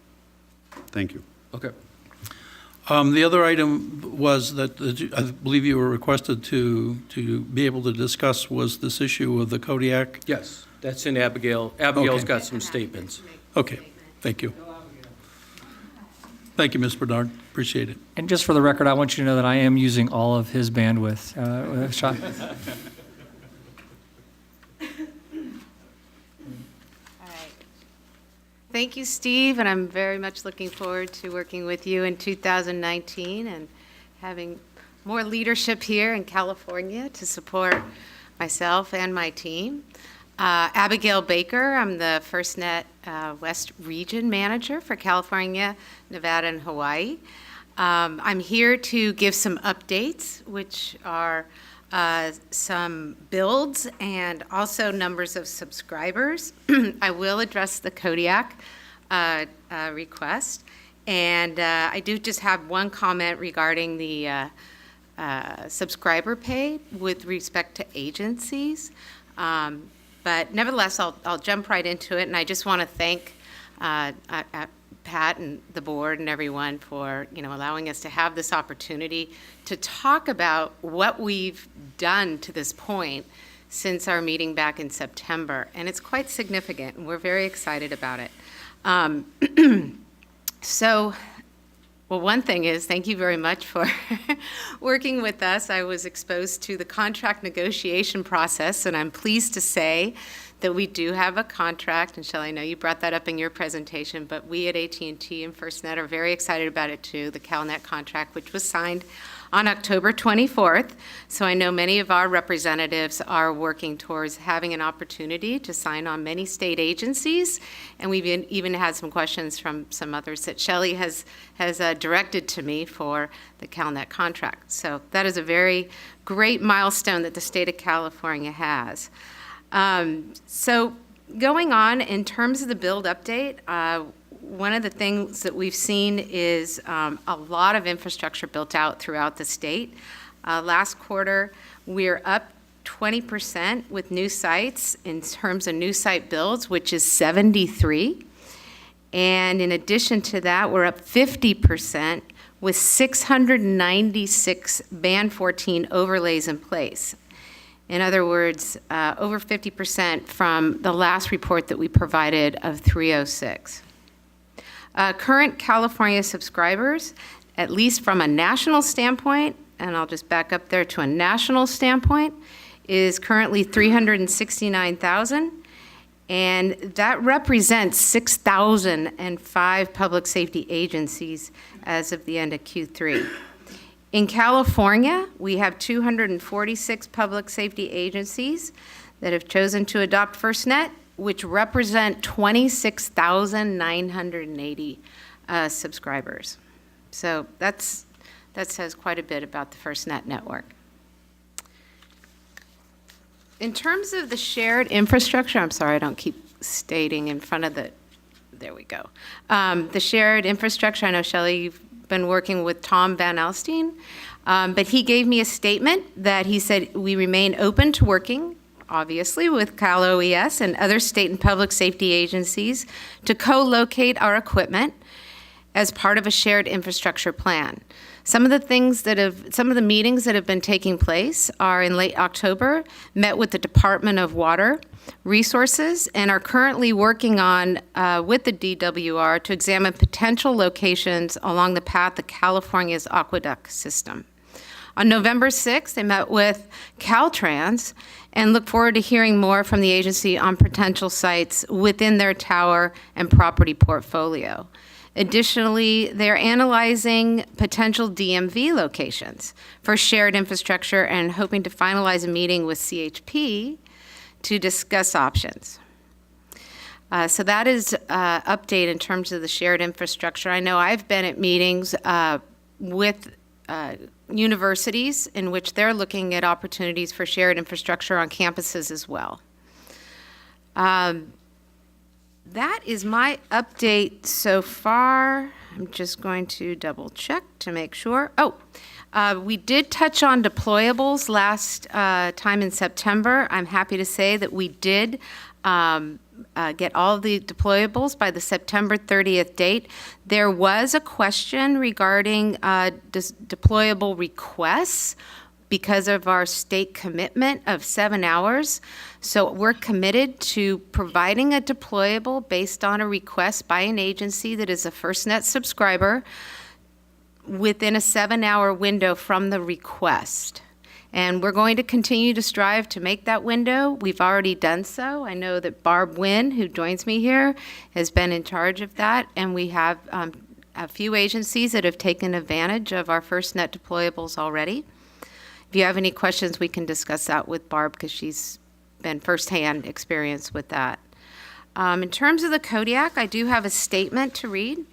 Thank you. Okay. The other item was that I believe you were requested to be able to discuss was this issue of the Kodiak. Yes. That's in Abigail. Abigail's Okay. got some statements. Okay, thank you. Thank you, Ms. Bernard, appreciate it. And just for the record, I want you to know that I am using all of his bandwidth. Sean- All right. Thank you, Steve, and I'm very much looking forward to working with you in 2019 and having more leadership here in California to support myself and my team. Abigail Baker, I'm the FirstNet West Region Manager for California, Nevada, and Hawaii. I'm here to give some updates, which are some builds and also numbers of subscribers. I will address the Kodiak request. And I do just have one comment regarding the subscriber pay with respect to agencies. But nevertheless, I'll jump right into it, and I just want to thank Pat and the board and everyone for allowing us to have this opportunity to talk about what we've done to this point since our meeting back in September, and it's quite significant, and we're very excited about it. Well, one thing is, thank you very much for working with us. I was exposed to the contract negotiation process, and I'm pleased to say that we do have a contract. And Shelley, I know you brought that up in your presentation, but we at AT&T and FirstNet are very excited about it too, the CalNet contract, which was signed on October 24th. So I know many of our representatives are working towards having an opportunity to sign on many state agencies, and we've even had some questions from some others that Shelley has directed to me for the CalNet contract. So that is a very great milestone that the state of California has. So going on, in terms of the build update, one of the things that we've seen is a lot of infrastructure built out throughout the state. Last quarter, we're up 20% with new sites in terms of new site builds, which is 73. And in addition to that, we're up 50% with 696 Band 14 overlays in place. In other words, over 50% from the last report that we provided of 306. Current California subscribers, at least from a national standpoint, and I'll just back up there to a national standpoint, is currently 369,000, and that represents 6,005 public safety agencies as of the end of Q3. In California, we have 246 public safety agencies that have chosen to adopt FirstNet, which represent 26,980 subscribers. So that says quite a bit about the FirstNet network. In terms of the shared infrastructure, I'm sorry, I don't keep stating in front of there we go. The shared infrastructure, I know, Shelley, you've been working with Tom Van Alstine, but he gave me a statement that he said, we remain open to working obviously, with Cal OES and other state and public safety agencies to co-locate our equipment as part of a shared infrastructure plan. Some of the meetings that have been taking place are in late October, met with the Department of Water Resources, and are currently working on, with the DWR, to examine potential locations along the path of California's aqueduct system. On November 6th, they met with Caltrans and look forward to hearing more from the agency on potential sites within their tower and property portfolio. Additionally, they're analyzing potential DMV locations for shared infrastructure and hoping to finalize a meeting with CHP to discuss options. So that is an update in terms of the shared infrastructure. I know I've been at meetings with universities in which they're looking at opportunities for shared infrastructure on campuses as well. That is my update so far. I'm just going to double check to make sure. We did touch on deployables last time in September. I'm happy to say that we did get all the deployables by the September 30th date. There was a question regarding deployable requests because of our state commitment of 7 hours. So we're committed to providing a deployable based on a request by an agency that is a FirstNet subscriber within a 7-hour window from the request. And we're going to continue to strive to make that window. We've already done so. I know that Barb Wynn, who joins me here, has been in charge of that, and we have a few agencies that have taken advantage of our FirstNet deployables already. If you have any questions, we can discuss that with Barb because she's been firsthand experience with that. In terms of the Kodiak, I do have a statement to read.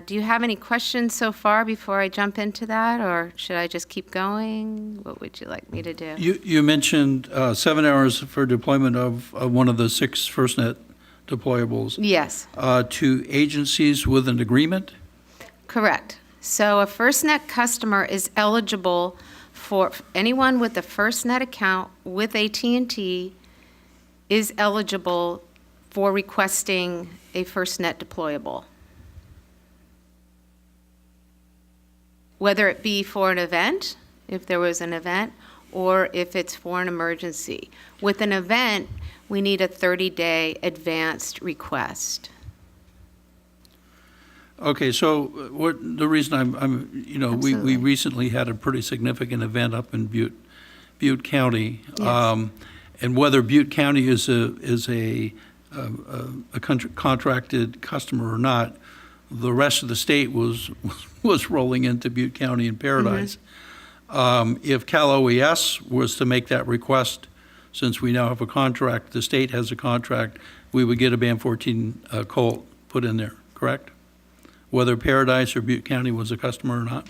Do you have any questions so far before I jump into that, or should I just keep going? What would you like me to do? You mentioned 7 hours for deployment of one of the 6 FirstNet deployables. Yes. To agencies with an agreement? Correct. So a FirstNet customer is eligible for anyone with a FirstNet account with AT&T is eligible for requesting a FirstNet deployable. Whether it be for an event, if there was an event, or if it's for an emergency. With an event, we need a 30-day advanced request. Okay, so the reason I'm we Absolutely. recently had a pretty significant event up in Butte County. Yes. And whether Butte County is a contracted customer or not, the rest of the state was rolling into Butte County in Paradise. If Cal OES was to make that request, since we now have a contract, the state has a contract, we would get a Band 14 Colt put in there, correct? Whether Paradise or Butte County was a customer or not?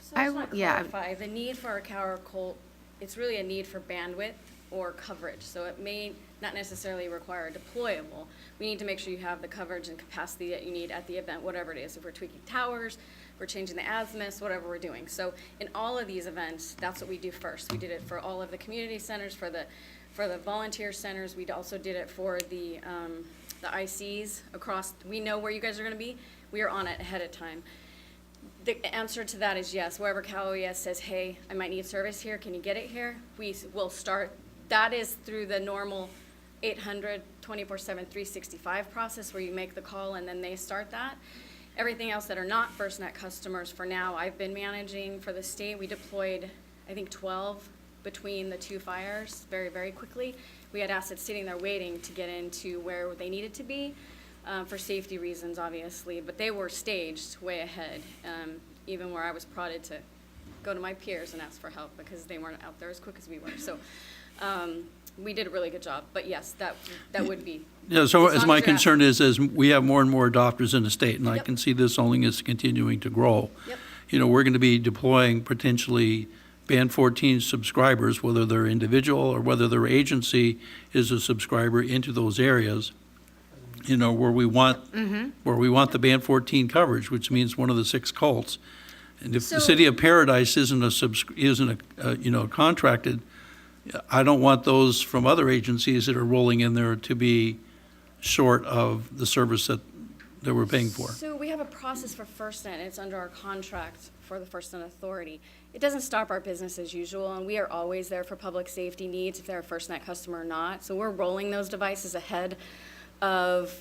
So I just I- want to yeah. clarify, the need for a Cow or Colt, it's really a need for bandwidth or coverage. So it may not necessarily require a deployable. We need to make sure you have the coverage and capacity that you need at the event, whatever it is. If we're tweaking towers, we're changing the azimuths, whatever we're doing. So in all of these events, that's what we do first. We did it for all of the community centers, for the volunteer centers. We also did it for the ICs across. We know where you guys are going to be. We are on it ahead of time. The answer to that is yes. Wherever Cal OES says, hey, I might need service here, can you get it here? We will start. That is through the normal 800, 24/7, 365 process where you make the call and then they start that. Everything else that are not FirstNet customers for now, I've been managing for the state. We deployed, I think, 12 between the 2 fires very, very quickly. We had assets sitting there waiting to get into where they needed to be for safety reasons, obviously, but they were staged way ahead, even where I was prodded to go to my peers and ask for help because they weren't out there as quick as we were. So we did a really good job, but yes, that would be. Yeah, so as as long my as you're concern is we have more and more adopters in the state, and I Yep. can see this only is continuing to grow. Yep. We're going to be deploying potentially Band 14 subscribers, whether they're individual or whether their agency is a subscriber, into those areas, where we want the Band 14 coverage, which means one of the 6 Colts. And if the So- city of Paradise isn't contracted, I don't want those from other agencies that are rolling in there to be short of the service that we're paying for. So we have a process for FirstNet, and it's under our contract for the FirstNet Authority. It doesn't stop our business as usual, and we are always there for public safety needs, if they're a FirstNet customer or not. So we're rolling those devices ahead of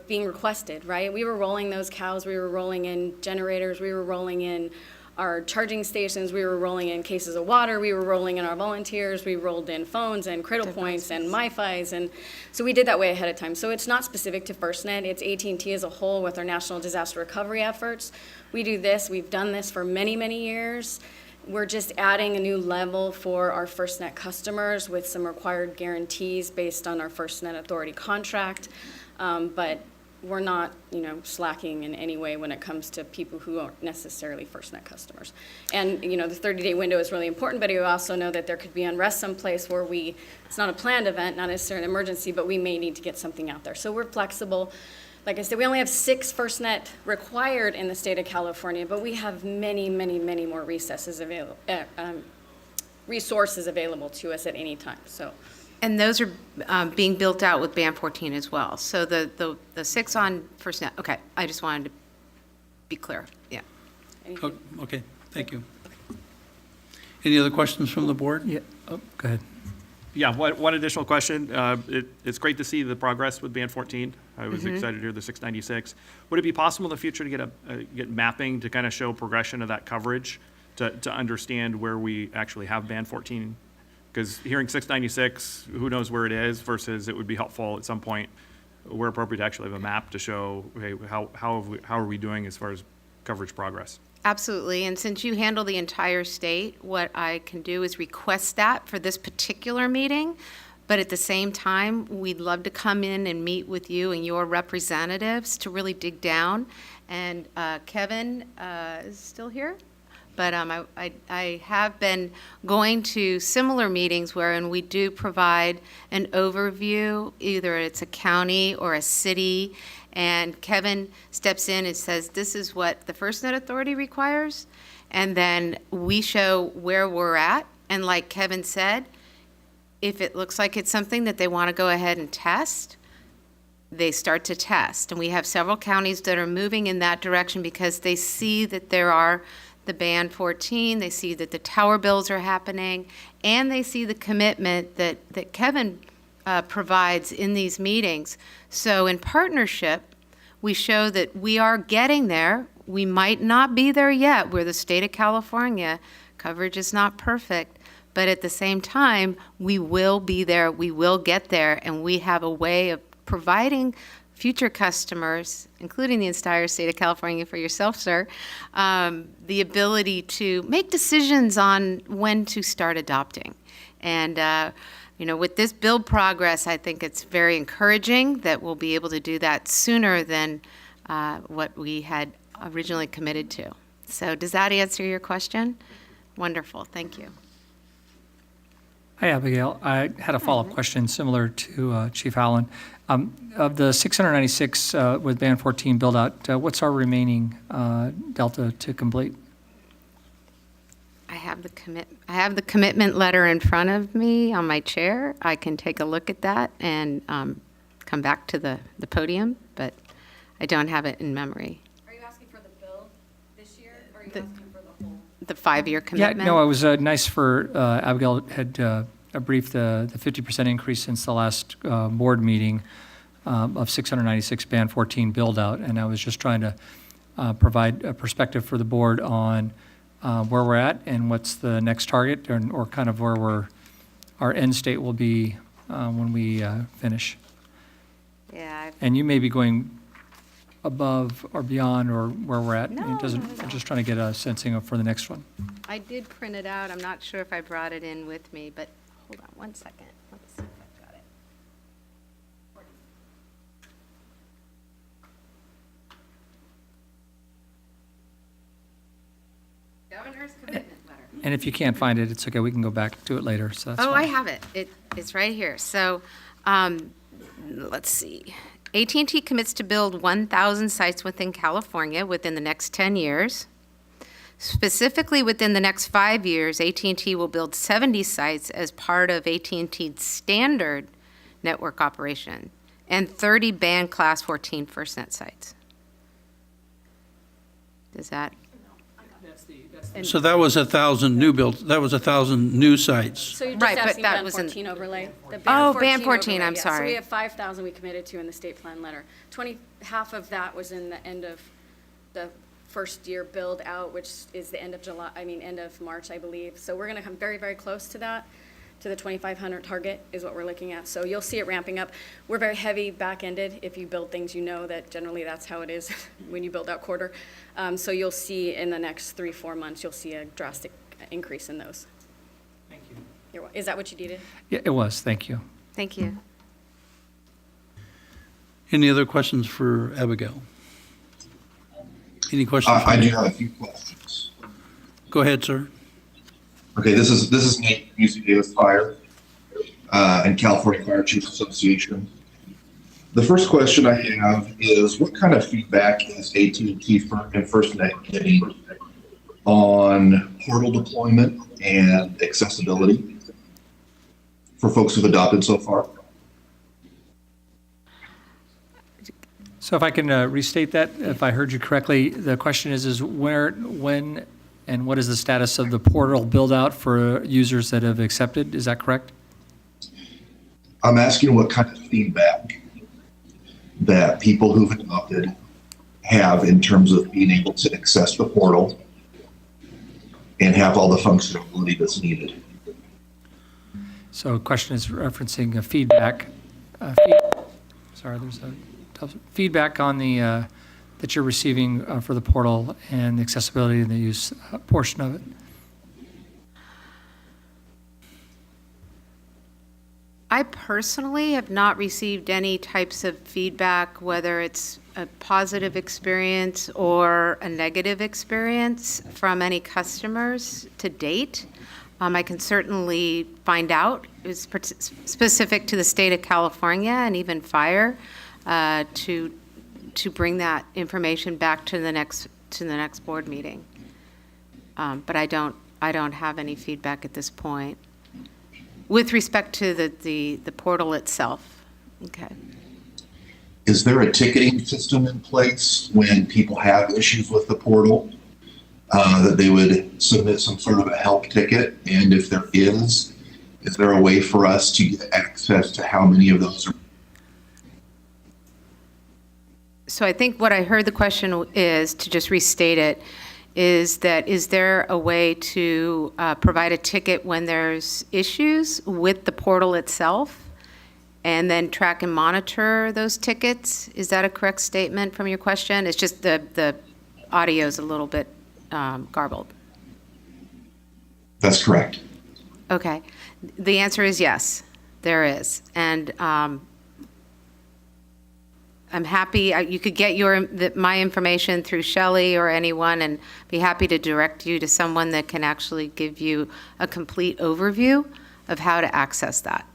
being requested, right? We were rolling those cows, we were rolling in generators, we were rolling in our charging stations, we were rolling in cases of water, we were rolling in our volunteers, we rolled in phones and cradle points and MiFis, and so we did that way ahead of time. So it's not specific to FirstNet, it's AT&T as a whole with our national disaster recovery efforts. We do this, we've done this for many, many years. We're just adding a new level for our FirstNet customers with some required guarantees based on our FirstNet Authority contract, but we're not, slacking in any way when it comes to people who aren't necessarily FirstNet customers. And, the 30-day window is really important, but you also know that there could be unrest someplace where it's not a planned event, not necessarily an emergency, but we may need to get something out there. So we're flexible. Like I said, we only have 6 FirstNet required in the state of California, but we have many, many, many more resources available to us at any time, so. And those are being built out with Band 14 as well. So the 6 on FirstNet, okay, I just wanted to be clear, yeah. Okay, thank you. Any other questions from the board? Yeah, oh, go ahead. Yeah, one additional question. It's great to see the progress with Band 14. I was excited to hear the 696. Would it be possible in the future to get mapping to kind of show progression of that coverage to understand where we actually have Band 14? Because hearing 696, who knows where it is, versus it would be helpful at some point, where appropriate, to actually have a map to show, hey, how are we doing as far as coverage progress? Absolutely, and since you handle the entire state, what I can do is request that for this particular meeting, but at the same time, we'd love to come in and meet with you and your representatives to really dig down. And Kevin is still here? But I have been going to similar meetings wherein we do provide an overview, either it's a county or a city, and Kevin steps in and says, this is what the FirstNet Authority requires, and then we show where we're at, and like Kevin said, if it looks like it's something that they want to go ahead and test, they start to test. And we have several counties that are moving in that direction because they see that there are the Band 14, they see that the tower builds are happening, and they see the commitment that Kevin provides in these meetings. So in partnership, we show that we are getting there. We might not be there yet. We're the state of California. Coverage is not perfect, but at the same time, we will be there, we will get there, and we have a way of providing future customers, including the entire state of California for yourself, sir, the ability to make decisions on when to start adopting. And with this build progress, I think it's very encouraging that we'll be able to do that sooner than what we had originally committed to. So does that answer your question? Wonderful, thank you. Hi, Abigail. I had a follow-up question similar to Chief Howland. Of the 696 with Band 14 build-out, what's our remaining delta to complete? I have the commitment letter in front of me on my chair. I can take a look at that and come back to the podium, but I don't have it in memory. Are you asking for the bill this year, or are you asking for the whole? The 5-year commitment? Yeah, no, it was nice for, Abigail had briefed the 50% increase since the last board meeting of 696 Band 14 build-out, and I was just trying to provide a perspective for the board on where we're at and what's the next target, or kind of where our end state will be when we finish. Yeah. And you may be going above or beyond or where we're at. No, It doesn't. not at I'm just trying to get a sensing of for the next one. I did print it out. I'm not sure if I brought it in with me, but hold on one second. Let's see if I've got it. Governor's commitment letter. And if you can't find it, it's okay. We can go back to it later. So that's Oh, fine. I have it. It's right here. So, let's see. AT&T commits to build 1,000 sites within California within the next 10 years. Specifically, within the next 5 years, AT&T will build 70 sites as part of AT&T's standard network operation and 30 band class 14 FirstNet sites. Does that? So that was 1,000 new builds, that was 1,000 new sites. So you're Right, just but asking that Band was in- 14 overlay? The Oh, Band 14, overlay, I'm yeah. So sorry. we have 5,000 we committed to in the state plan letter. Half of that was in the end of the first year build out, which is the end of March, I believe. So we're gonna come very, very close to that, to the 2,500 target is what we're looking at. So you'll see it ramping up. We're very heavy back-ended. If you build things, you know that generally that's how it is when you build out quarter. So you'll see in the next 3-4 months, you'll see a drastic increase in those. Thank you. Is that what you needed? Yeah, it was. Thank you. Thank you. Any other questions for Abigail? Any questions? I do have a few questions. Go ahead, sir. Okay, this is Nate, UC Davis Fire, and California Fire Chiefs Association. The first question I have is, what kind of feedback is AT&T and FirstNet getting on portal deployment and accessibility for folks who've adopted so far? So if I can restate that, if I heard you correctly, the question is when And what is the status of the portal build-out for users that have accepted? Is that correct? I'm asking what kind of feedback that people who've adopted have in terms of being able to access the portal and have all the functionality that's needed. So the question is referencing feedback. Sorry, there's a feedback on the that you're receiving for the portal and the accessibility and the use portion of it. I personally have not received any types of feedback, whether it's a positive experience or a negative experience from any customers to date. I can certainly find out. It's specific to the state of California and even fire to bring that information back to the next board meeting. But I don't have any feedback at this point with respect to the portal itself. Okay. Is there a ticketing system in place when people have issues with the portal, that they would submit some sort of a help ticket? And if there is there a way for us to get access to how many of those are? So I think what I heard the question is, to just restate it, is there a way to provide a ticket when there's issues with the portal itself and then track and monitor those tickets? Is that a correct statement from your question? It's just the audio is a little bit garbled. That's correct. Okay. The answer is yes, there is. And I'm happy, you could get my information through Shelley or anyone, and be happy to direct you to someone that can actually give you a complete overview of how to access that.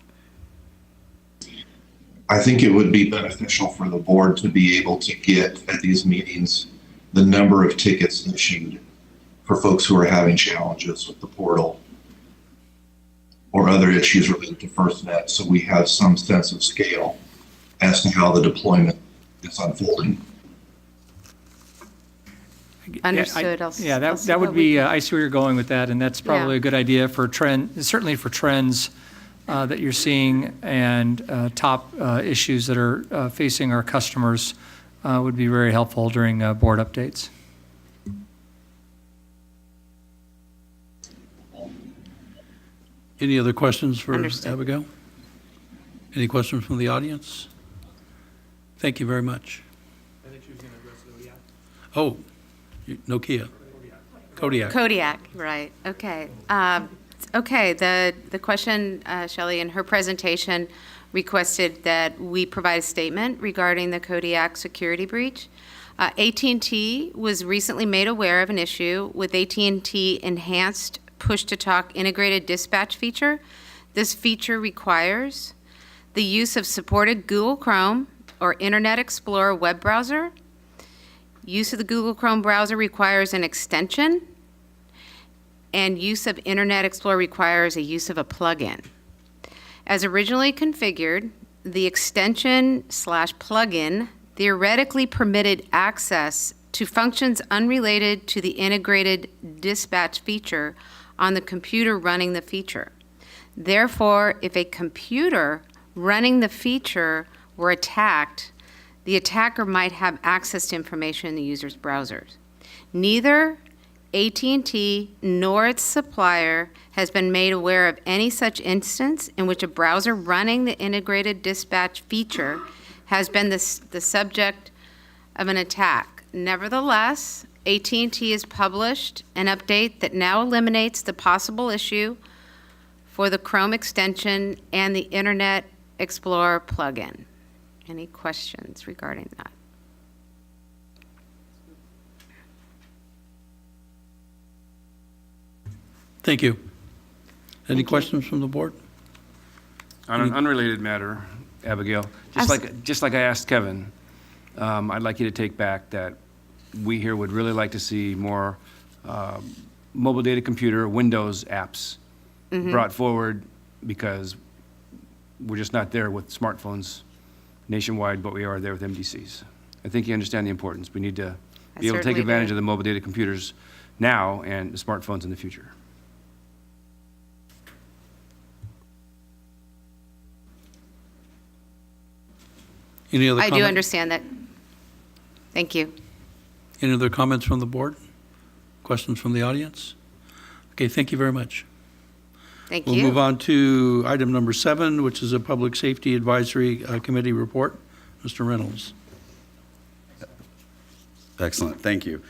I think it would be beneficial for the board to be able to get at these meetings the number of tickets issued for folks who are having challenges with the portal or other issues related to FirstNet, so we have some sense of scale as to how the deployment is unfolding. Understood. Yeah, that would be, I see where you're going with that, and that's probably a good idea for certainly for trends that you're seeing and top issues that are facing our customers would be very helpful during board updates. Any other questions for Understood. Abigail? Any questions from the audience? Thank you very much. I think she was going to address Kodiak. Oh, Nokia. Kodiak. Kodiak, right, okay. Okay, the question, Shelley, in her presentation requested that we provide a statement regarding the Kodiak security breach. AT&T was recently made aware of an issue with AT&T enhanced push-to-talk integrated dispatch feature. This feature requires the use of supported Google Chrome or Internet Explorer web browser. Use of the Google Chrome browser requires an extension, and use of Internet Explorer requires a use of a plugin. As originally configured, the extension/plugin theoretically permitted access to functions unrelated to the integrated dispatch feature on the computer running the feature. Therefore, if a computer running the feature were attacked, the attacker might have access to information in the user's browsers. Neither AT&T nor its supplier has been made aware of any such instance in which a browser running the integrated dispatch feature has been the subject of an attack. Nevertheless, AT&T has published an update that now eliminates the possible issue for the Chrome extension and the Internet Explorer plugin. Any questions regarding that? Thank you. Any questions from the board? On an unrelated matter, Abigail, just like I asked Kevin, I'd like you to take back that we here would really like to see more mobile data computer Windows apps brought forward, because we're just not there with smartphones nationwide, but we are there with MDCs. I think you understand the importance. We need to be able to take certainly advantage do. of the mobile data computers now and smartphones in the future. Any other I do comment? understand that. Thank you. Any other comments from the board? Questions from the audience? Okay, thank you very much. Thank We'll you. move on to item number 7, which is a Public Safety Advisory Committee report. Mr. Reynolds. Excellent, thank you.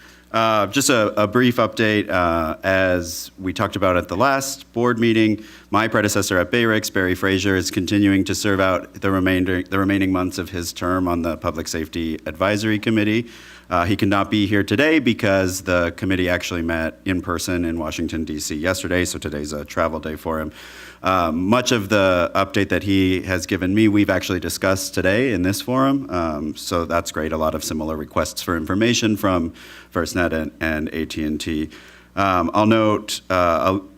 Just a brief update. As we talked about at the last board meeting, my predecessor at Bayrix, Barry Frazier, is continuing to serve out the remaining months of his term on the Public Safety Advisory Committee. He cannot be here today because the committee actually met in person in Washington, D.C. yesterday, so today's a travel day for him. Much of the update that he has given me, we've actually discussed today in this forum, so that's great. A lot of similar requests for information from FirstNet and AT&T. I'll note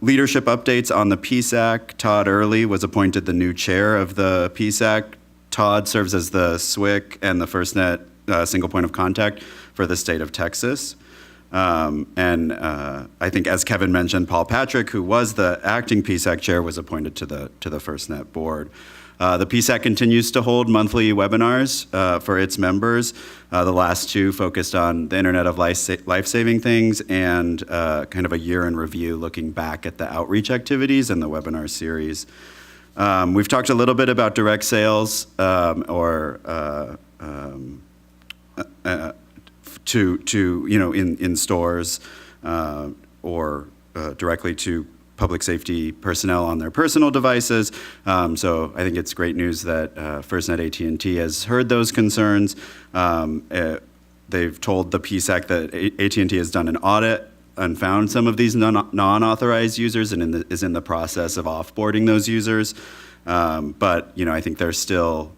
leadership updates on the PSAC. Todd Early was appointed the new chair of the PSAC. Todd serves as the SWIC and the FirstNet single point of contact for the state of Texas. I think, as Kevin mentioned, Paul Patrick, who was the acting PSAC chair, was appointed to the FirstNet board. The PSAC continues to hold monthly webinars for its members. The last 2 focused on the Internet of Life-Saving Things and kind of a year in review looking back at the outreach activities and the webinar series. We've talked a little bit about direct sales to in stores or directly to public safety personnel on their personal devices. So I think it's great news that FirstNet AT&T has heard those concerns. They've told the PSAC that AT&T has done an audit and found some of these non-authorized users and is in the process of offboarding those users. But I think there's still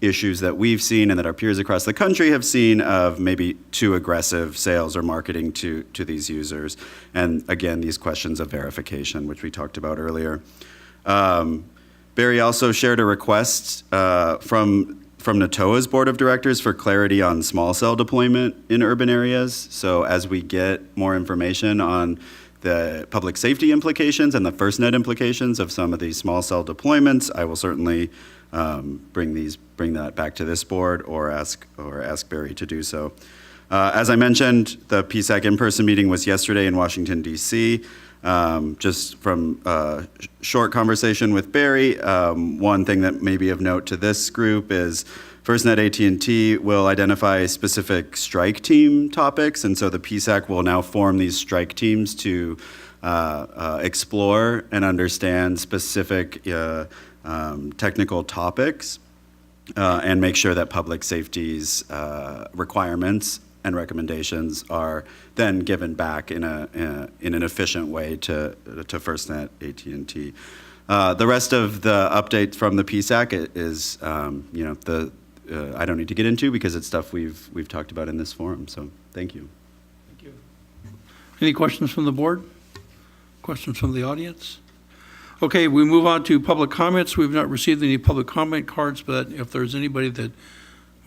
issues that we've seen and that our peers across the country have seen of maybe too aggressive sales or marketing to these users. And again, these questions of verification, which we talked about earlier. Barry also shared a request from NATOA's board of directors for clarity on small cell deployment in urban areas. So as we get more information on the public safety implications and the FirstNet implications of some of these small cell deployments, I will certainly bring that back to this board or ask Barry to do so. As I mentioned, the PSAC in-person meeting was yesterday in Washington, D.C. Just from a short conversation with Barry, one thing that may be of note to this group is FirstNet AT&T will identify specific strike team topics, and so the PSAC will now form these strike teams to explore and understand specific technical topics and make sure that public safety's requirements and recommendations are then given back in an efficient way to FirstNet AT&T. The rest of the update from the PSAC is I don't need to get into because it's stuff we've talked about in this forum. So thank you. Thank you. Any questions from the board? Questions from the audience? Okay, we move on to public comments. We've not received any public comment cards, but if there's anybody that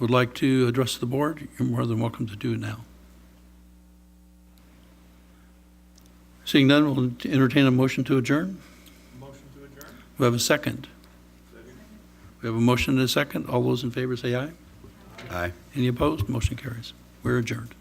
would like to address the board, you're more than welcome to do it now. Seeing none, we'll entertain a motion to adjourn. Motion to adjourn? We have a second. We have a motion and a second. All those in favor say aye. Aye. Any opposed? Motion carries. We're adjourned.